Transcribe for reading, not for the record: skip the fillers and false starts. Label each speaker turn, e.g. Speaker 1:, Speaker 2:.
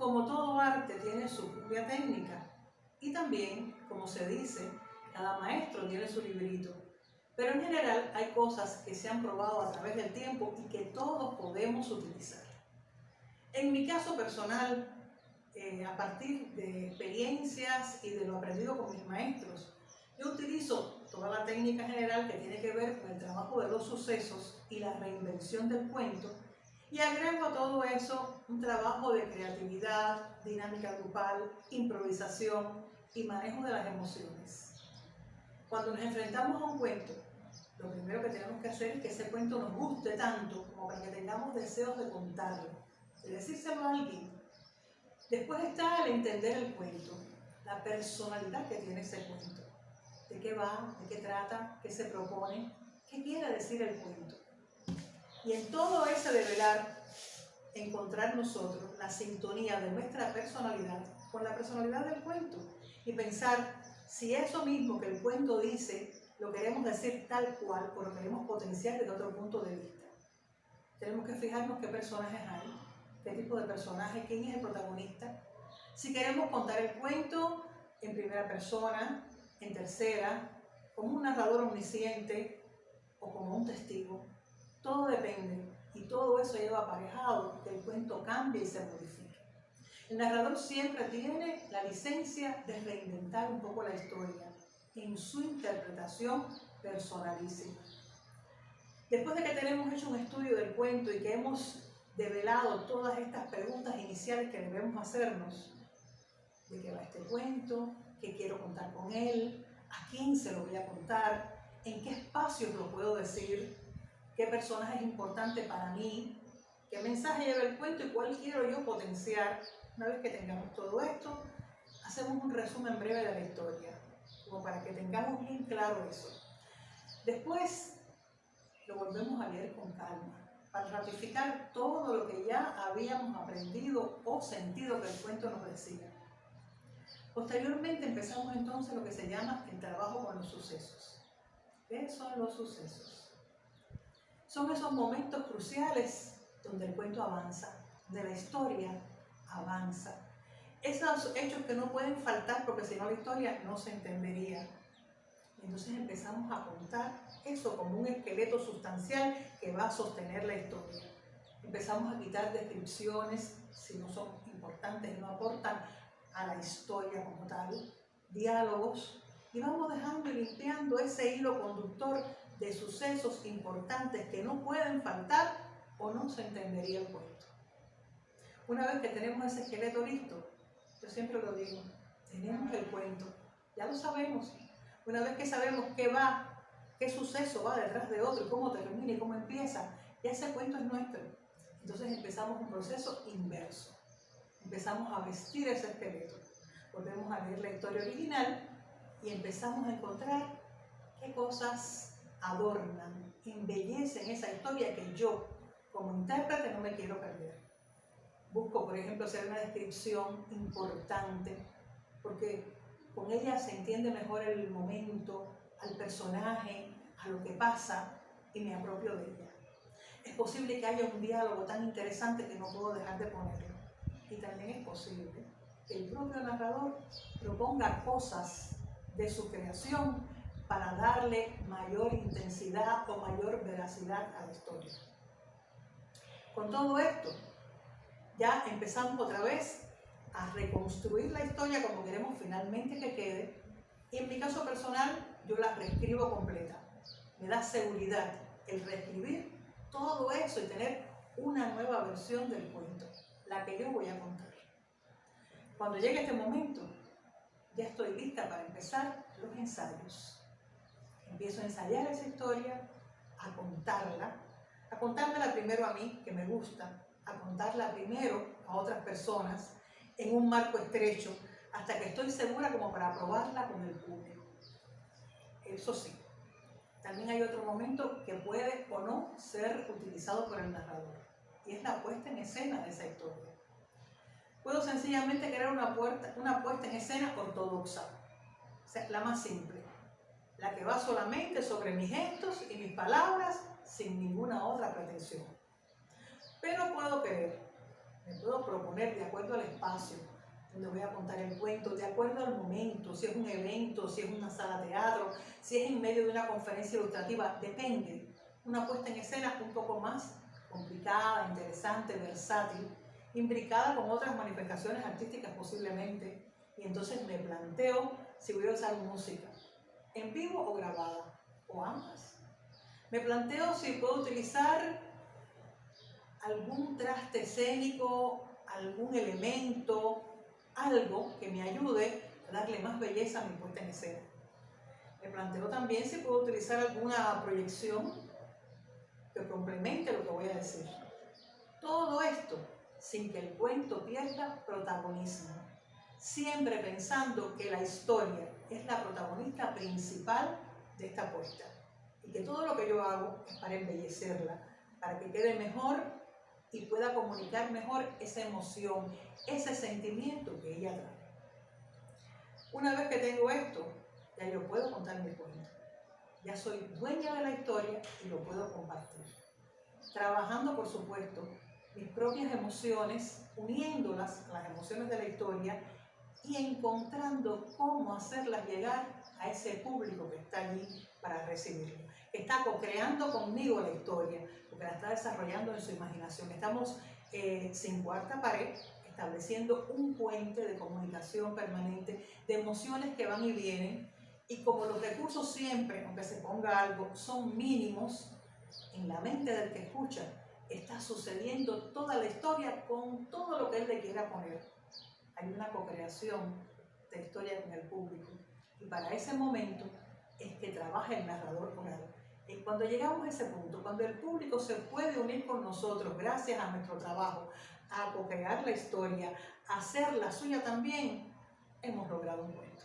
Speaker 1: Como todo arte tiene su propia técnica y también, como se dice, cada maestro tiene su librito. Pero en general hay cosas que se han probado a través del tiempo y que todos podemos utilizar. En mi caso personal, a partir de experiencias y de lo aprendido con mis maestros, yo utilizo toda la técnica general que tiene que ver con el trabajo de los sucesos y la reinvención del cuento, y agrego a todo eso un trabajo de creatividad, dinámica grupal, improvisación y manejo de las emociones. Cuando nos enfrentamos a un cuento, lo primero que tenemos que hacer es que ese cuento nos guste tanto como para que tengamos deseos de contarlo, de decírselo a alguien. Después está el entender el cuento, la personalidad que tiene ese cuento. ¿De qué va? ¿De qué trata? ¿Qué se propone? ¿Qué quiere decir el cuento? Y en todo ese develar, encontrar nosotros la sintonía de nuestra personalidad con la personalidad del cuento y pensar si eso mismo que el cuento dice lo queremos decir tal cual o lo queremos potenciar desde otro punto de vista. Tenemos que fijarnos qué personajes hay, qué tipo de personaje, quién es el protagonista. Si queremos contar el cuento en primera persona, en tercera, como un narrador omnisciente o como un testigo, todo depende y todo eso lleva aparejado que el cuento cambie y se modifique. El narrador siempre tiene la licencia de reinventar un poco la historia en su interpretación personalísima. Después de que tenemos hecho un estudio del cuento y que hemos develado todas estas preguntas iniciales que debemos hacernos, de qué va este cuento, qué quiero contar con él, a quién se lo voy a contar, en qué espacios lo puedo decir, qué personaje es importante para mí, qué mensaje lleva el cuento y cuál quiero yo potenciar. Una vez que tengamos todo esto, hacemos un resumen breve de la historia, como para que tengamos bien claro eso. Después lo volvemos a leer con calma, para ratificar todo lo que ya habíamos aprendido o sentido que el cuento nos decía. Posteriormente empezamos entonces lo que se llama el trabajo con los sucesos. ¿Qué son los sucesos? Son esos momentos cruciales donde el cuento avanza, donde la historia avanza. Esos hechos que no pueden faltar porque si no la historia no se entendería. Entonces empezamos a contar eso como un esqueleto sustancial que va a sostener la historia. Empezamos a quitar descripciones si no son importantes, no aportan a la historia como tal, diálogos, y vamos dejando y limpiando ese hilo conductor de sucesos importantes que no pueden faltar o no se entendería el cuento. Una vez que tenemos ese esqueleto listo, yo siempre lo digo, tenemos el cuento, ya lo sabemos. Una vez que sabemos qué va, qué suceso va detrás de otro, y cómo termina y cómo empieza, ya ese cuento es nuestro. Entonces empezamos un proceso inverso. Empezamos a vestir ese esqueleto. Volvemos a leer la historia original y empezamos a encontrar qué cosas adornan, embellecen esa historia que yo, como intérprete, no me quiero perder. Busco, por ejemplo, hacer una descripción importante, porque con ella se entiende mejor el momento, al personaje, a lo que pasa, y me apropio de ella. Es posible que haya un diálogo tan interesante que no puedo dejar de ponerlo. Y también es posible que el propio narrador proponga cosas de su creación para darle mayor intensidad o mayor veracidad a la historia. Con todo esto, ya empezamos otra vez a reconstruir la historia como queremos finalmente que quede, y en mi caso personal yo la reescribo completa. Me da seguridad el reescribir todo eso y tener una nueva versión del cuento, la que yo voy a contar. Cuando llegue este momento, ya estoy lista para empezar los ensayos. Empiezo a ensayar esa historia, a contármela primero a mí, que me gusta, a contarla primero a otras personas en un marco estrecho, hasta que estoy segura como para probarla con el público. Eso sí, también hay otro momento que puede o no ser utilizado por el narrador, y es la puesta en escena de esa historia. Puedo sencillamente crear una puesta en escena ortodoxa, o sea, la más simple, la que va solamente sobre mis gestos y mis palabras sin ninguna otra pretensión. Pero puedo querer Me puedo proponer de acuerdo al espacio donde voy a contar el cuento, de acuerdo al momento, si es un evento, si es una sala de teatro, si es en medio de una conferencia ilustrativa, depende. Una puesta en escena un poco más complicada, interesante, versátil, imbricada con otras manifestaciones artísticas posiblemente, y entonces me planteo si voy a usar música, en vivo o grabada, o ambas. Me planteo si puedo utilizar algún traste escénico, algún elemento, algo que me ayude a darle más belleza a mi puesta en escena. Me planteo también si puedo utilizar alguna proyección que complemente lo que voy a decir. Todo esto sin que el cuento pierda protagonismo, siempre pensando que la historia es la protagonista principal de esta puesta y que todo lo que yo hago es para embellecerla, para que quede mejor y pueda comunicar mejor esa emoción, ese sentimiento que ella trae. Una vez que tengo esto, ya yo puedo contar mi cuento. Ya soy dueña de la historia y lo puedo compartir. Trabajando, por supuesto, mis propias emociones, uniéndolas a las emociones de la historia y encontrando cómo hacerlas llegar a ese público que está allí para recibirlo. Está co-creando conmigo la historia, porque la está desarrollando en su imaginación. Estamos sin cuarta pared, estableciendo un puente de comunicación permanente, de emociones que van y vienen, y como los recursos siempre, aunque se ponga algo, son mínimos, en la mente del que escucha está sucediendo toda la historia con todo lo que él le quiera poner. Hay una co-creación de historia con el público, y para ese momento es que trabaja el narrador oral. Y cuando llegamos a ese punto, cuando el público se puede unir con nosotros gracias a nuestro trabajo, a co-crear la historia, a hacerla suya también, hemos logrado un cuento.